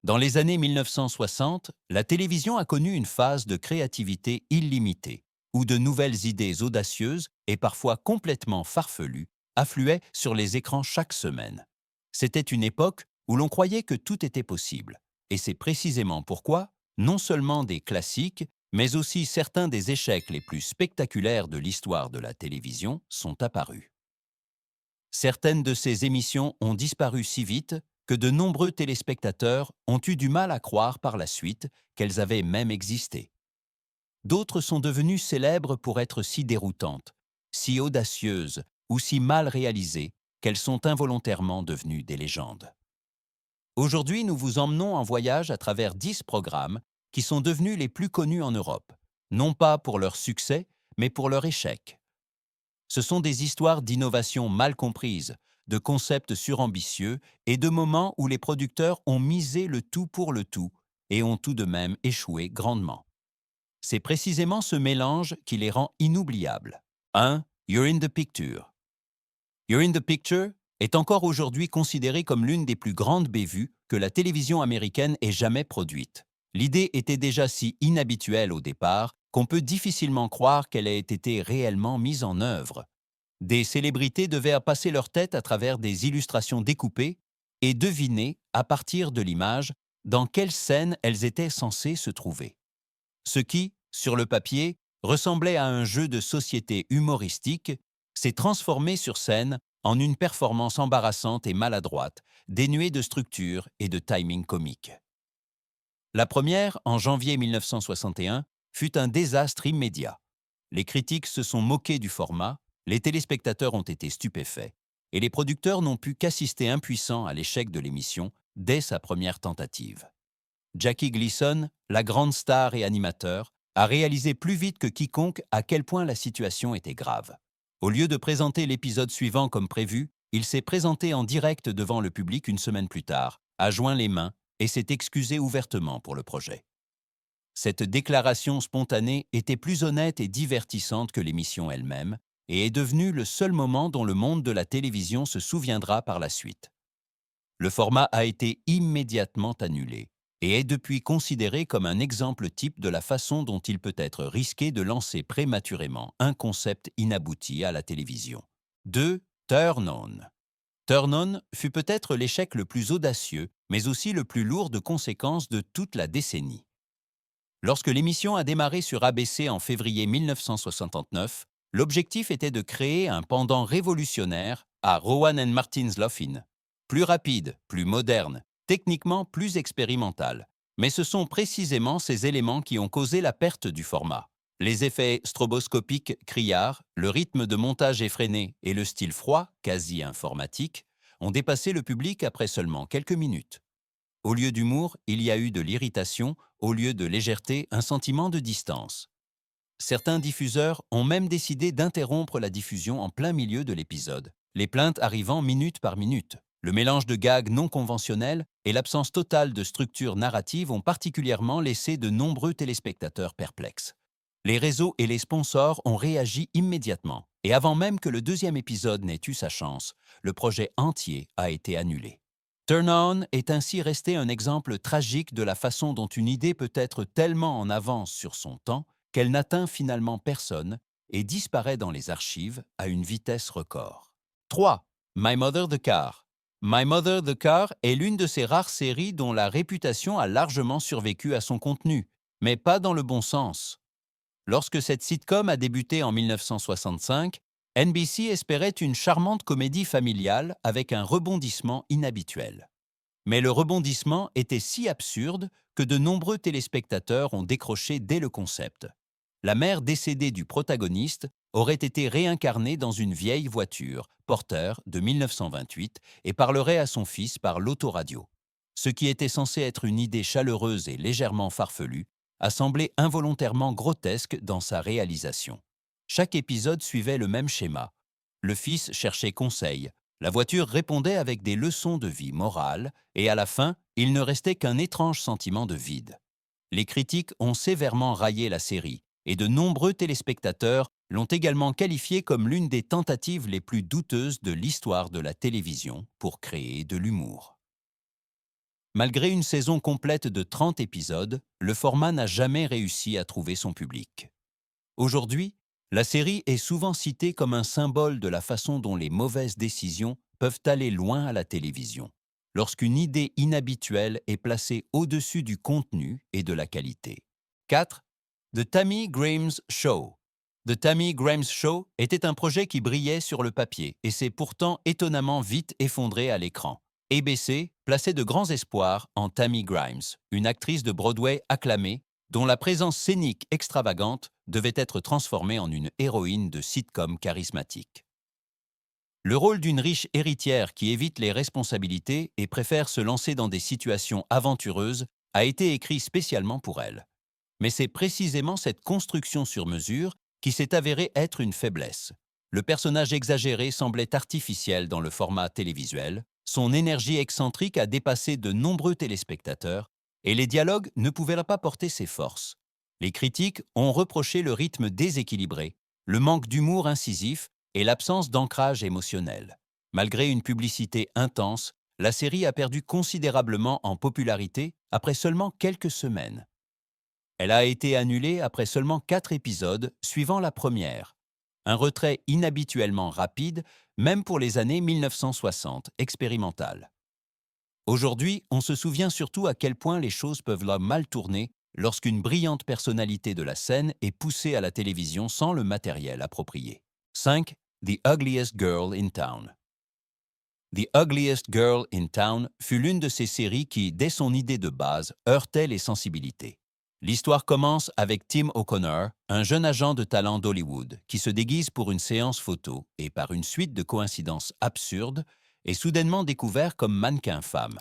Dans les années 1960, la télévision a connu une phase de créativité illimitée, où de nouvelles idées audacieuses et parfois complètement farfelues affluaient sur les écrans chaque semaine. C'était une époque où l'on croyait que tout était possible. Et c'est précisément pourquoi, non seulement des classiques, mais aussi certains des échecs les plus spectaculaires de l'histoire de la télévision sont apparus. Certaines de ces émissions ont disparu si vite que de nombreux téléspectateurs ont eu du mal à croire par la suite qu'elles avaient même existé. D'autres sont devenues célèbres pour être si déroutantes, si audacieuses ou si mal réalisées qu'elles sont involontairement devenues des légendes. Aujourd'hui, nous vous emmenons en voyage à travers 10 programmes qui sont devenus les plus connus en Europe, non pas pour leur succès, mais pour leur échec. Ce sont des histoires d'innovation mal comprises, de concepts surambitieux et de moments où les producteurs ont misé le tout pour le tout et ont tout de même échoué grandement. C'est précisément ce mélange qui les rend inoubliables. 1. You're in the Picture. You're in the Picture est encore aujourd'hui considéré comme l'une des plus grandes bévues que la télévision américaine ait jamais produite. L'idée était déjà si inhabituelle au départ qu'on peut difficilement croire qu'elle ait été réellement mise en œuvre. Des célébrités devaient passer leur tête à travers des illustrations découpées et deviner, à partir de l'image, dans quelle scène elles étaient censées se trouver. Ce qui, sur le papier, ressemblait à un jeu de société humoristique, s'est transformé sur scène en une performance embarrassante et maladroite, dénuée de structure et de timing comique. La première, en janvier 1961, fut un désastre immédiat. Les critiques se sont moqués du format, les téléspectateurs ont été stupéfaits, et les producteurs n'ont pu qu'assister impuissants à l'échec de l'émission dès sa première tentative. Jackie Gleason, la grande star et animateur, a réalisé plus vite que quiconque à quel point la situation était grave. Au lieu de présenter l'épisode suivant comme prévu, il s'est présenté en direct devant le public une semaine plus tard, a joint les mains et s'est excusé ouvertement pour le projet. Cette déclaration spontanée était plus honnête et divertissante que l'émission elle-même et est devenue le seul moment dont le monde de la télévision se souviendra par la suite. Le format a été immédiatement annulé et est depuis considéré comme un exemple type de la façon dont il peut être risqué de lancer prématurément un concept inabouti à la télévision. 2. Turn On. Turn On fut peut-être l'échec le plus audacieux, mais aussi le plus lourd de conséquences de toute la décennie. Lorsque l'émission a démarré sur ABC en février 1969, l'objectif était de créer un pendant révolutionnaire à Rowan and Martin's Laugh-In. Plus rapide, plus moderne, techniquement plus expérimental. Mais ce sont précisément ces éléments qui ont causé la perte du format. Les effets stroboscopiques criards, le rythme de montage effréné et le style froid, quasi informatique, ont dépassé le public après seulement quelques minutes. Au lieu d'humour, il y a eu de l'irritation, au lieu de légèreté, un sentiment de distance. Certains diffuseurs ont même décidé d'interrompre la diffusion en plein milieu de l'épisode, les plaintes arrivant minute par minute. Le mélange de gags non conventionnels et l'absence totale de structure narrative ont particulièrement laissé de nombreux téléspectateurs perplexes. Les réseaux et les sponsors ont réagi immédiatement, et avant même que le deuxième épisode n'ait eu sa chance, le projet entier a été annulé. Turn On est ainsi resté un exemple tragique de la façon dont une idée peut être tellement en avance sur son temps qu'elle n'atteint finalement personne et disparaît dans les archives à une vitesse record. 3. My Mother the Car. My Mother the Car est l'une de ces rares séries dont la réputation a largement survécu à son contenu, mais pas dans le bon sens. Lorsque cette sitcom a débuté en 1965, NBC espérait une charmante comédie familiale avec un rebondissement inhabituel. Mais le rebondissement était si absurde que de nombreux téléspectateurs ont décroché dès le concept. La mère décédée du protagoniste aurait été réincarnée dans une vieille voiture, Porter, de 1928, et parlerait à son fils par l'autoradio. Ce qui était censé être une idée chaleureuse et légèrement farfelue a semblé involontairement grotesque dans sa réalisation. Chaque épisode suivait le même schéma. Le fils cherchait conseil, la voiture répondait avec des leçons de vie morale, et à la fin, il ne restait qu'un étrange sentiment de vide. Les critiques ont sévèrement raillé la série, et de nombreux téléspectateurs l'ont également qualifiée comme l'une des tentatives les plus douteuses de l'histoire de la télévision pour créer de l'humour. Malgré une saison complète de 30 épisodes, le format n'a jamais réussi à trouver son public. Aujourd'hui, la série est souvent citée comme un symbole de la façon dont les mauvaises décisions peuvent aller loin à la télévision, lorsqu'une idée inhabituelle est placée au-dessus du contenu et de la qualité. 4. The Tammy Grimes Show. The Tammy Grimes Show était un projet qui brillait sur le papier et s'est pourtant étonnamment vite effondré à l'écran. ABC plaçait de grands espoirs en Tammy Grimes, une actrice de Broadway acclamée dont la présence scénique extravagante devait être transformée en une héroïne de sitcom charismatique. Le rôle d'une riche héritière qui évite les responsabilités et préfère se lancer dans des situations aventureuses a été écrit spécialement pour elle. Mais c'est précisément cette construction sur mesure qui s'est avérée être une faiblesse. Le personnage exagéré semblait artificiel dans le format télévisuel, son énergie excentrique a dépassé de nombreux téléspectateurs, et les dialogues ne pouvaient pas porter ses forces. Les critiques ont reproché le rythme déséquilibré, le manque d'humour incisif et l'absence d'ancrage émotionnel. Malgré une publicité intense, la série a perdu considérablement en popularité après seulement quelques semaines. Elle a été annulée après seulement 4 épisodes suivant la première. Un retrait inhabituellement rapide, même pour les années 1960, expérimentales. Aujourd'hui, on se souvient surtout à quel point les choses peuvent mal tourner lorsqu'une brillante personnalité de la scène est poussée à la télévision sans le matériel approprié. 5. The Ugliest Girl in Town. The Ugliest Girl in Town fut l'une de ces séries qui, dès son idée de base, heurtait les sensibilités. L'histoire commence avec Tim O'Connor, un jeune agent de talent d'Hollywood, qui se déguise pour une séance photo et, par une suite de coïncidences absurdes, est soudainement découvert comme mannequin femme.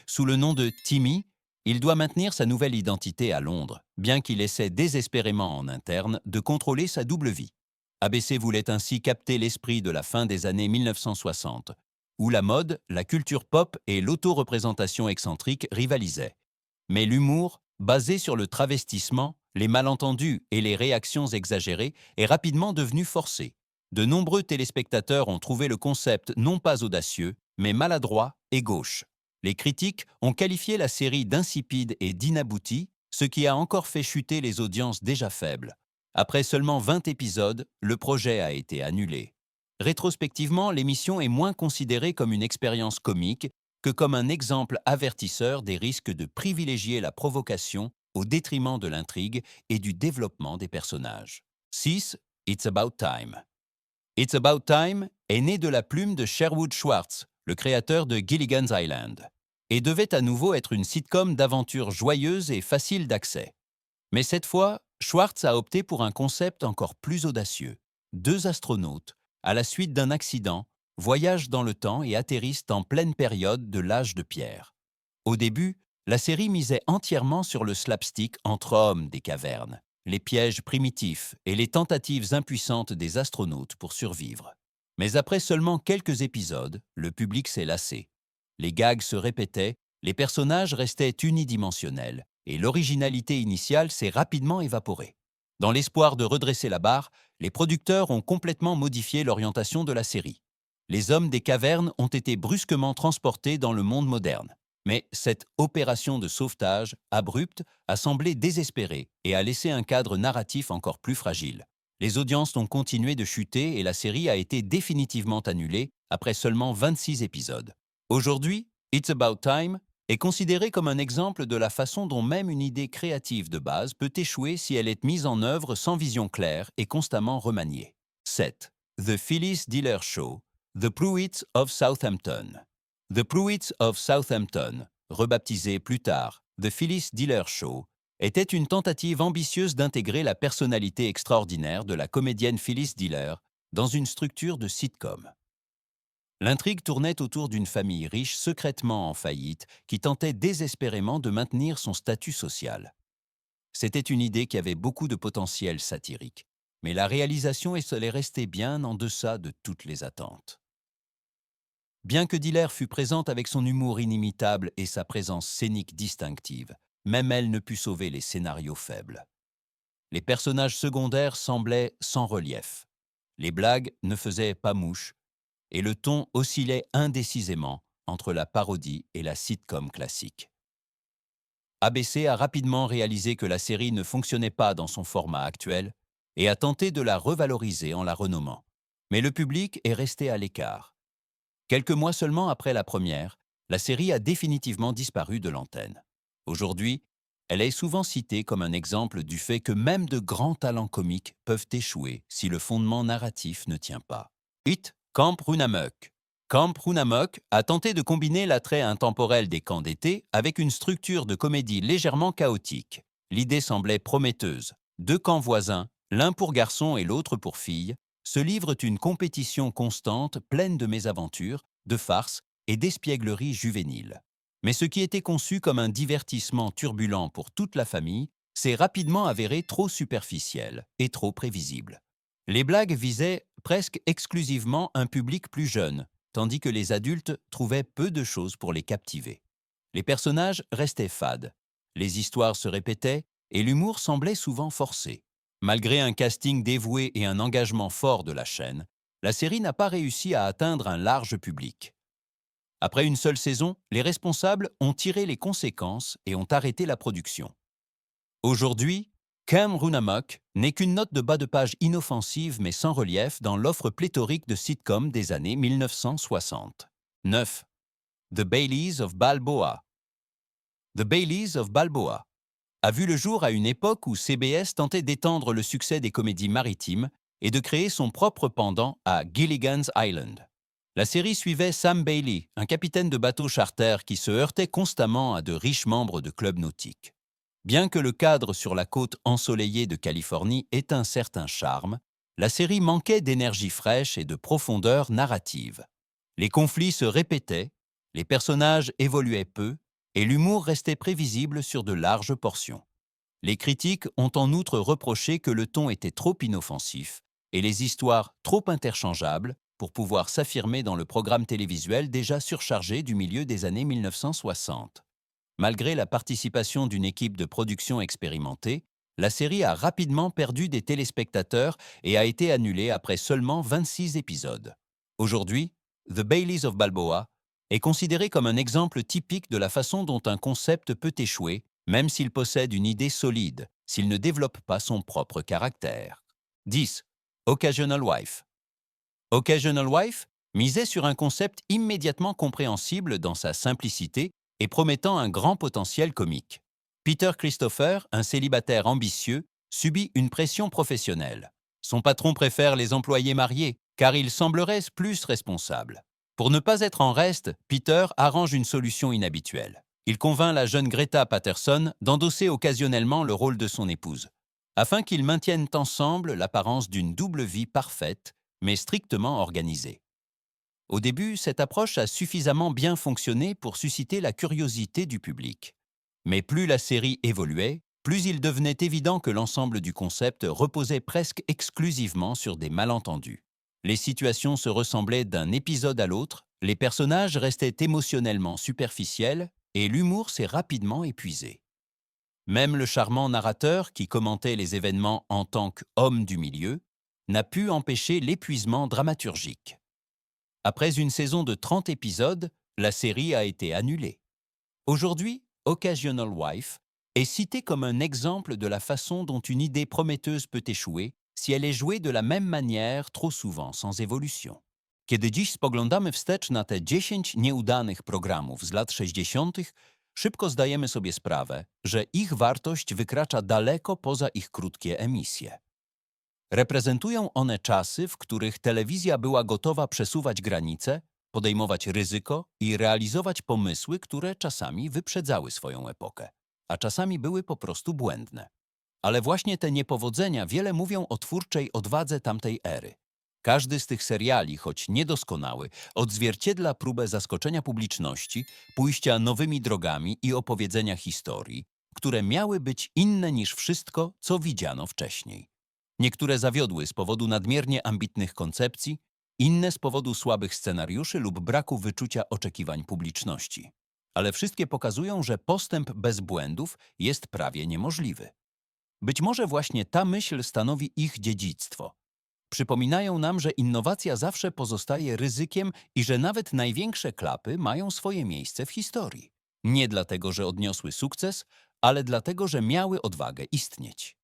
Sous le nom de Timmy, il doit maintenir sa nouvelle identité à Londres, bien qu'il essaie désespérément en interne de contrôler sa double vie. ABC voulait ainsi capter l'esprit de la fin des années 1960, où la mode, la culture pop et l'auto-représentation excentrique rivalisaient. Mais l'humour, basé sur le travestissement, les malentendus et les réactions exagérées, est rapidement devenu forcé. De nombreux téléspectateurs ont trouvé le concept non pas audacieux, mais maladroit et gauche. Les critiques ont qualifié la série d'insipide et d'inaboutie, ce qui a encore fait chuter les audiences déjà faibles. Après seulement 20 épisodes, le projet a été annulé. Rétrospectivement, l'émission est moins considérée comme une expérience comique que comme un exemple avertisseur des risques de privilégier la provocation au détriment de l'intrigue et du développement des personnages. 6. It's About Time. It's About Time est né de la plume de Sherwood Schwartz, le créateur de Gilligan's Island, et devait à nouveau être une sitcom d'aventure joyeuse et facile d'accès. Mais cette fois, Schwartz a opté pour un concept encore plus audacieux. 2 astronautes, à la suite d'un accident, voyagent dans le temps et atterrissent en pleine période de l'âge de pierre. Au début, la série misait entièrement sur le slapstick entre hommes des cavernes, les pièges primitifs et les tentatives impuissantes des astronautes pour survivre. Mais après seulement quelques épisodes, le public s'est lassé. Les gags se répétaient, les personnages restaient unidimensionnels, et l'originalité initiale s'est rapidement évaporée. Dans l'espoir de redresser la barre, les producteurs ont complètement modifié l'orientation de la série. Les hommes des cavernes ont été brusquement transportés dans le monde moderne. Mais cette opération de sauvetage, abrupte, a semblé désespérée et a laissé un cadre narratif encore plus fragile. Les audiences ont continué de chuter et la série a été définitivement annulée après seulement 26 épisodes. Aujourd'hui, It's About Time est considéré comme un exemple de la façon dont même une idée créative de base peut échouer si elle est mise en œuvre sans vision claire et constamment remaniée. 7. The Phyllis Diller Show, The Pruitts of Southampton. The Pruitts of Southampton, rebaptisé plus tard The Phyllis Diller Show, était une tentative ambitieuse d'intégrer la personnalité extraordinaire de la comédienne Phyllis Diller dans une structure de sitcom. L'intrigue tournait autour d'une famille riche secrètement en faillite qui tentait désespérément de maintenir son statut social. C'était une idée qui avait beaucoup de potentiel satirique, mais la réalisation est restée bien en deçà de toutes les attentes. Bien que Diller fût présente avec son humour inimitable et sa présence scénique distinctive, même elle ne put sauver les scénarios faibles. Les personnages secondaires semblaient sans relief. Les blagues ne faisaient pas mouche, et le ton oscillait indécisément entre la parodie et la sitcom classique. ABC a rapidement réalisé que la série ne fonctionnait pas dans son format actuel et a tenté de la revaloriser en la renommant. Mais le public est resté à l'écart. Quelques mois seulement après la première, la série a définitivement disparu de l'antenne. Aujourd'hui, elle est souvent citée comme un exemple du fait que même de grands talents comiques peuvent échouer si le fondement narratif ne tient pas. Hit Camp Runamok. Camp Runamok a tenté de combiner l'attrait intemporel des camps d'été avec une structure de comédie légèrement chaotique. L'idée semblait prometteuse. Deux camps voisins, l'un pour garçons et l'autre pour filles, se livrent une compétition constante pleine de mésaventures, de farces et d'espiègleries juvéniles. Mais ce qui était conçu comme un divertissement turbulent pour toute la famille s'est rapidement avéré trop superficiel et trop prévisible. Les blagues visaient presque exclusivement un public plus jeune, tandis que les adultes trouvaient peu de choses pour les captiver. Les personnages restaient fades, les histoires se répétaient et l'humour semblait souvent forcé. Malgré un casting dévoué et un engagement fort de la chaîne, la série n'a pas réussi à atteindre un large public. Après une seule saison, les responsables ont tiré les conséquences et ont arrêté la production. Aujourd'hui, Camp Runamok n'est qu'une note de bas de page inoffensive mais sans relief dans l'offre pléthorique de sitcoms des années 1960. 9. The Baileys of Balboa. The Baileys of Balboa a vu le jour à une époque où CBS tentait d'étendre le succès des comédies maritimes et de créer son propre pendant à Gilligan's Island. La série suivait Sam Bailey, un capitaine de bateau charter qui se heurtait constamment à de riches membres de clubs nautiques. Bien que le cadre sur la côte ensoleillée de Californie ait un certain charme, la série manquait d'énergie fraîche et de profondeur narrative. Les conflits se répétaient, les personnages évoluaient peu, et l'humour restait prévisible sur de larges portions. Les critiques ont en outre reproché que le ton était trop inoffensif et les histoires trop interchangeables pour pouvoir s'affirmer dans le programme télévisuel déjà surchargé du milieu des années 1960. Malgré la participation d'une équipe de production expérimentée, la série a rapidement perdu des téléspectateurs et a été annulée après seulement 26 épisodes. Aujourd'hui, The Baileys of Balboa est considéré comme un exemple typique de la façon dont un concept peut échouer, même s'il possède une idée solide, s'il ne développe pas son propre caractère. 10. Occasional Wife. Occasional Wife misait sur un concept immédiatement compréhensible dans sa simplicité et promettant un grand potentiel comique. Peter Christopher, un célibataire ambitieux, subit une pression professionnelle. Son patron préfère les employés mariés, car ils sembleraient plus responsables. Pour ne pas être en reste, Peter arrange une solution inhabituelle. Il convainc la jeune Greta Patterson d'endosser occasionnellement le rôle de son épouse, afin qu'ils maintiennent ensemble l'apparence d'une double vie parfaite, mais strictement organisée. Au début, cette approche a suffisamment bien fonctionné pour susciter la curiosité du public. Mais plus la série évoluait, plus il devenait évident que l'ensemble du concept reposait presque exclusivement sur des malentendus. Les situations se ressemblaient d'un épisode à l'autre, les personnages restaient émotionnellement superficiels et l'humour s'est rapidement épuisé. Même le charmant narrateur, qui commentait les événements en tant qu'homme du milieu, n'a pu empêcher l'épuisement dramaturgique. Après une saison de 30 épisodes, la série a été annulée. Aujourd'hui, Occasional Wife est citée comme un exemple de la façon dont une idée prometteuse peut échouer si elle est jouée de la même manière trop souvent sans évolution. Kiedy dziś spoglądamy wstecz na te 10 nieudanych programów z lat 60., szybko zdajemy sobie sprawę, że ich wartość wykracza daleko poza ich krótkie emisje. Reprezentują one czasy, w których telewizja była gotowa przesuwać granice, podejmować ryzyko i realizować pomysły, które czasami wyprzedzały swoją epokę, a czasami były po prostu błędne. Ale właśnie te niepowodzenia wiele mówią o twórczej odwadze tamtej ery. Każdy z tych seriali, choć niedoskonały, odzwierciedla próbę zaskoczenia publiczności, pójścia nowymi drogami i opowiedzenia historii, które miały być inne niż wszystko, co widziano wcześniej. Niektóre zawiodły z powodu nadmiernie ambitnych koncepcji, inne z powodu słabych scenariuszy lub braku wyczucia oczekiwań publiczności. Ale wszystkie pokazują, że postęp bez błędów jest prawie niemożliwy. Być może właśnie ta myśl stanowi ich dziedzictwo. Przypominają nam, że innowacja zawsze pozostaje ryzykiem i że nawet największe klapy mają swoje miejsce w historii. Nie dlatego, że odniosły sukces, ale dlatego, że miały odwagę istnieć.